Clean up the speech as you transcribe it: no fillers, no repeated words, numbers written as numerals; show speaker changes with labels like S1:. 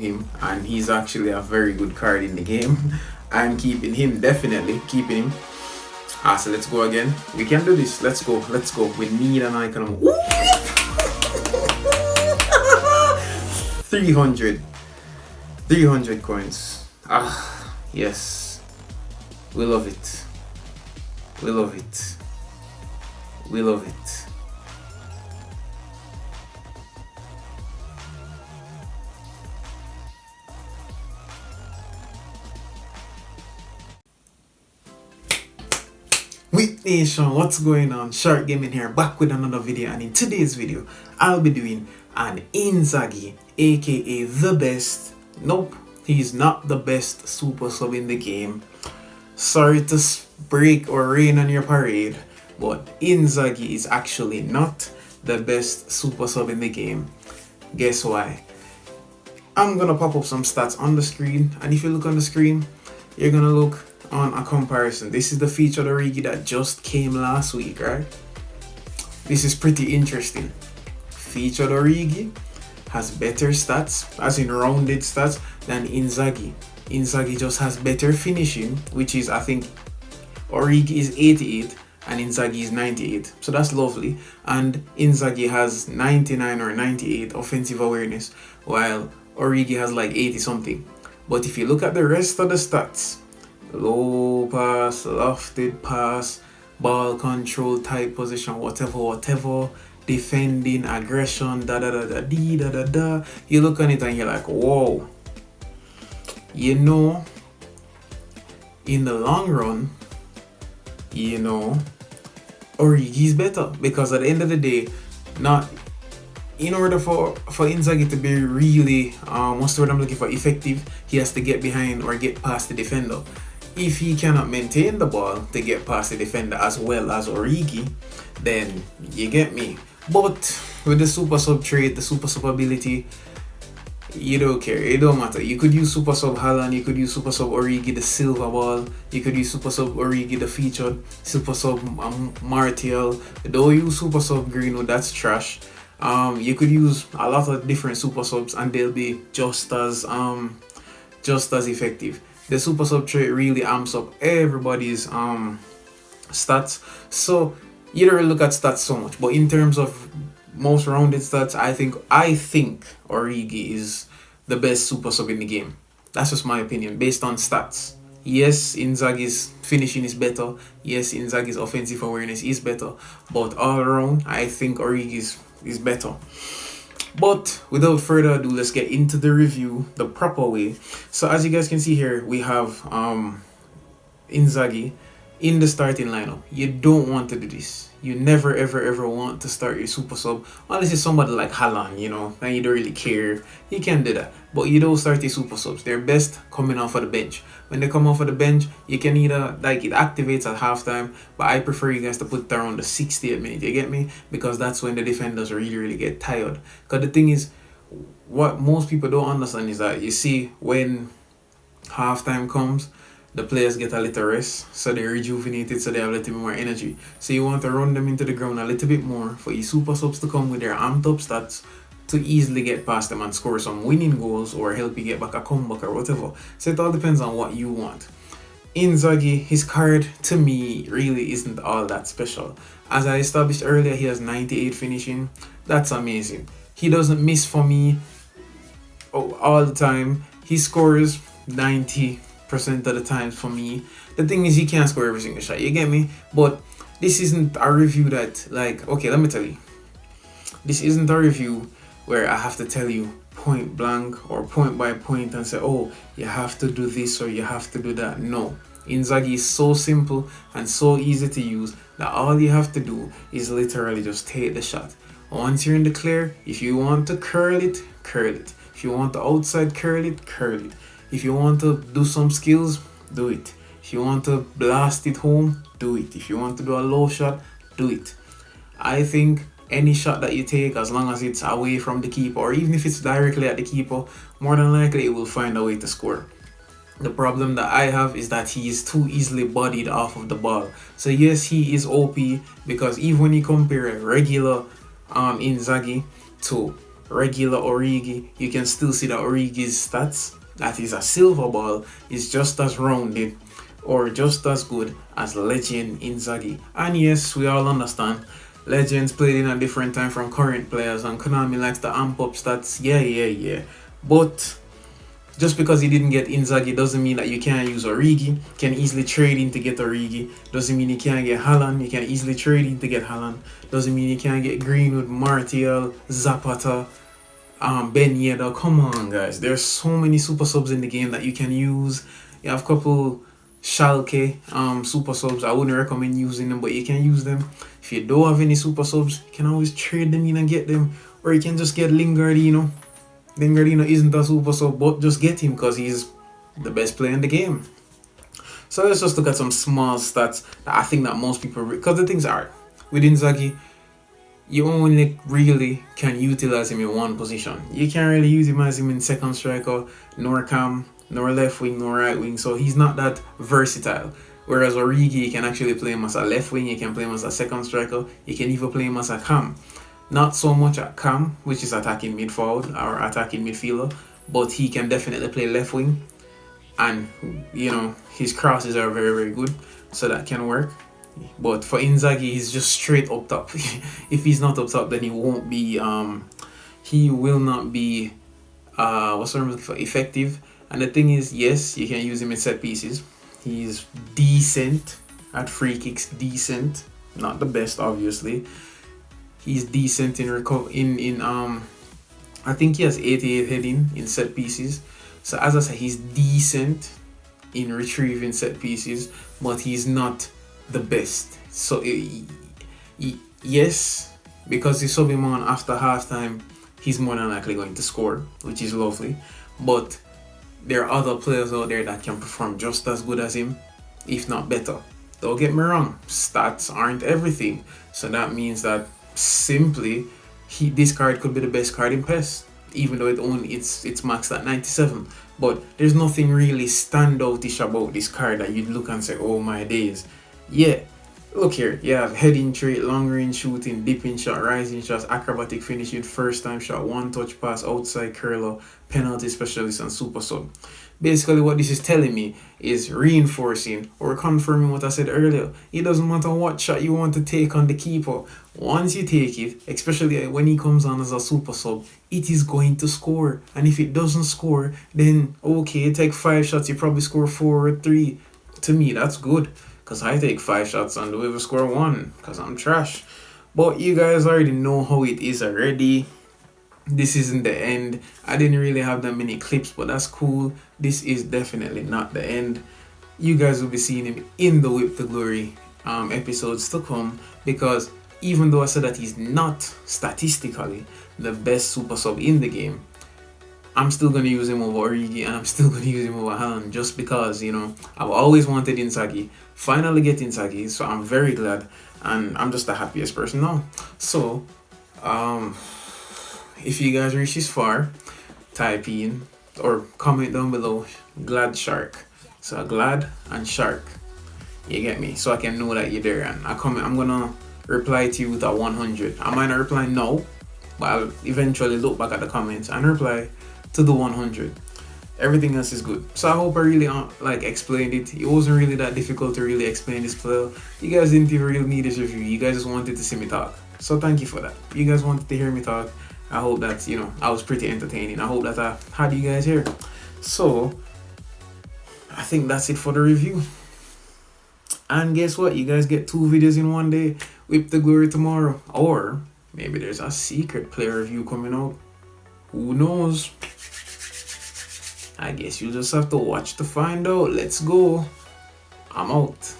S1: him, and he's actually a very good card in the game. I'm keeping him, definitely keeping him. So let's go again. We can do this. Let's go. We need an icon. 300 coins. Yes, we love it. With Nation, what's going on? Sharc Gaming here, back with another video, and in today's video I'll be doing an Inzaghi, aka the best. Nope, he's not the best super sub in the game. Sorry to break or rain on your parade, but Inzaghi is actually not the best super sub in the game. Guess why? I'm gonna pop up some stats on the screen, and if you look on the screen, you're gonna look on a comparison. This is the featured Origi that just came last week, right? This is pretty interesting. Featured Origi has better stats, as in rounded stats, than Inzaghi. Inzaghi just has better finishing, which is, I think, Origi is 88 and Inzaghi is 98. So that's lovely. And Inzaghi has 99 or 98 offensive awareness, while Origi has like 80 something. But if you look at the rest of the stats, low pass, lofted pass, ball control, tight position, whatever, defending, aggression, you look on it and you're like, whoa. You know, in the long run, you know, Origi's better, because at the end of the day, in order for Inzaghi to be really, what's the word I'm looking for, effective, he has to get behind or get past the defender. If he cannot maintain the ball to get past the defender as well as Origi, then you get me. But with the super sub trait, the super sub ability, you don't care, it don't matter. You could use super sub Haaland, you could use super sub Origi the silver ball, you could use super sub Origi the featured, super sub Martial. Don't use super sub Greenwood, that's trash. You could use a lot of different super subs and they'll be just as effective. The super sub trait really amps up everybody's stats. So you don't really look at stats so much, but in terms of most rounded stats, I think Origi is the best super sub in the game. That's just my opinion based on stats. Yes, Inzaghi's finishing is better. Yes, Inzaghi's offensive awareness is better. But all around, I think Origi is better. But without further ado, let's get into the review the proper way. So as you guys can see here, we have Inzaghi in the starting lineup. You don't want to do this. You never ever want to start your super sub unless it's somebody like Haaland, you know, and you don't really care. You can do that, but you don't start your super subs. They're best coming off of the bench. When they come off of the bench, you can either, like, it activates at halftime, but I prefer you guys to put it around the 60th minute, you get me? Because that's when the defenders really get tired. Because the thing is, what most people don't understand is that, you see, when halftime comes, the players get a little rest, so they're rejuvenated, so they have a little bit more energy. So you want to run them into the ground a little bit more for your super subs to come with their amped up stats to easily get past them and score some winning goals or help you get back a comeback or whatever. So it all depends on what you want. Inzaghi, his card to me really isn't all that special. As I established earlier, he has 98 finishing. That's amazing. He doesn't miss for me all the time. He scores 90% of the times for me. The thing is, he can't score every single shot, you get me? But this isn't a review that, like, okay, let me tell you, this isn't a review where I have to tell you point blank or point by point and say, oh, you have to do this or you have to do that. No, Inzaghi is so simple and so easy to use that all you have to do is literally just take the shot. Once you're in the clear, if you want to curl it, curl it. If you want to outside curl it, curl it. If you want to do some skills, do it. If you want to blast it home, do it. If you want to do a low shot, do it. I think any shot that you take, as long as it's away from the keeper, or even if it's directly at the keeper, more than likely it will find a way to score. The problem that I have is that he is too easily bodied off of the ball. So yes, he is OP, because even when you compare a regular Inzaghi to regular Origi, you can still see that Origi's stats, that is a silver ball, is just as rounded or just as good as Legend Inzaghi. And yes, we all understand Legends played in a different time from current players, and Konami likes to amp up stats. Yeah. But just because he didn't get Inzaghi doesn't mean that you can't use Origi. You can easily trade in to get Origi. Doesn't mean you can't get Haaland. You can easily trade in to get Haaland. Doesn't mean you can't get Greenwood, Martial, Zapata, Ben Yedder. Come on, guys. There's so many super subs in the game that you can use. You have a couple Schalke super subs. I wouldn't recommend using them, but you can use them. If you don't have any super subs, you can always trade them in and get them. Or you can just get Lingardino. Lingardino isn't a super sub, but just get him because he's the best player in the game. So let's just look at some small stats that I think that most people, because the things are, with Inzaghi, you only really can utilize him in one position. You can't really utilize him in second striker, nor cam, nor left wing, nor right wing. So he's not that versatile. Whereas Origi, you can actually play him as a left wing, you can play him as a second striker, you can even play him as a cam. Not so much at cam, which is attacking midfield or attacking midfielder, but he can definitely play left wing. And, you know, his crosses are very, very good, so that can work. But for Inzaghi, he's just straight up top. If he's not up top, then he won't be, he will not be, effective. And the thing is, yes, you can use him in set pieces. He's decent at free kicks, decent. Not the best, obviously. He's decent in I think he has 88 heading in set pieces. So as I said, he's decent in retrieving set pieces, but he's not the best. So yes, because you sub him on after halftime, he's more than likely going to score, which is lovely. But there are other players out there that can perform just as good as him, if not better. Don't get me wrong, stats aren't everything. So that means that simply this card could be the best card in PES, even though it's maxed at 97. But there's nothing really standoutish about this card that you'd look and say, oh my days. Yeah, look here, you have heading trait, long range shooting, dipping shot, rising shots, acrobatic finishing, first time shot, one touch pass, outside curler, penalty specialist, and super sub. Basically what this is telling me is reinforcing or confirming what I said earlier. It doesn't matter what shot you want to take on the keeper. Once you take it, especially when he comes on as a super sub, it is going to score. And if it doesn't score, then okay, take 5 shots, you probably score 4 or 3. To me, that's good, because I take 5 shots and don't ever score 1 because I'm trash. But you guys already know how it is already. This isn't the end. I didn't really have that many clips, but that's cool. This is definitely not the end. You guys will be seeing him in the Whip to Glory episodes to come, because even though I said that he's not statistically the best super sub in the game, I'm still going to use him over Origi, and I'm still going to use him over Haaland, just because, you know, I've always wanted Inzaghi. Finally get Inzaghi, so I'm very glad, and I'm just the happiest person now. So, if you guys reach this far, type in or comment down below glad Sharc. So glad and Sharc, you get me, so I can know that you're there. And I'm gonna reply to you with a 100. I might not reply now, but I'll eventually look back at the comments and reply to the 100. Everything else is good. So I hope I really explained it. It wasn't really that difficult to really explain this player. You guys didn't even really need this review. You guys just wanted to see me talk. So thank you for that. You guys wanted to hear me talk. I hope that, you know, I was pretty entertaining. I hope that I had you guys here. So I think that's it for the review. And guess what? You guys get 2 videos in one day. Whip the Glory tomorrow. Or maybe there's a secret player review coming out. Who knows? I guess you'll just have to watch to find out. Let's go. I'm out.